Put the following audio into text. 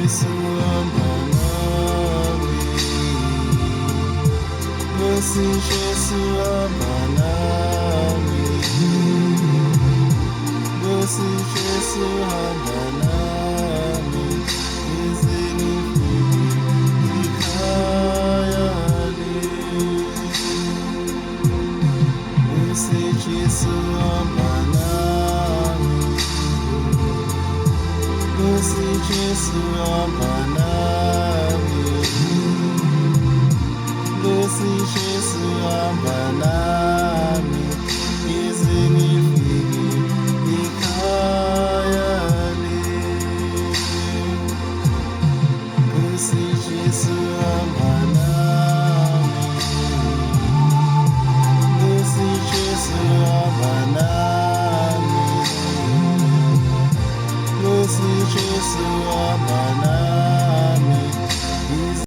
Jesu hamba nami, Nkhosi Jesu hamba nami, Nkhosi Jesu hamba nami, ize ngifike ekhaya Nkhosi Jesu hamba nami, Nkhosi Jesu hamba nami, Nkhosi Jesu hamba nami, ize ngifike ekhaya Nkhosi Jesu hamba nami, Nkhosi Jesu hamba nami, Nkhosi Jesu hamba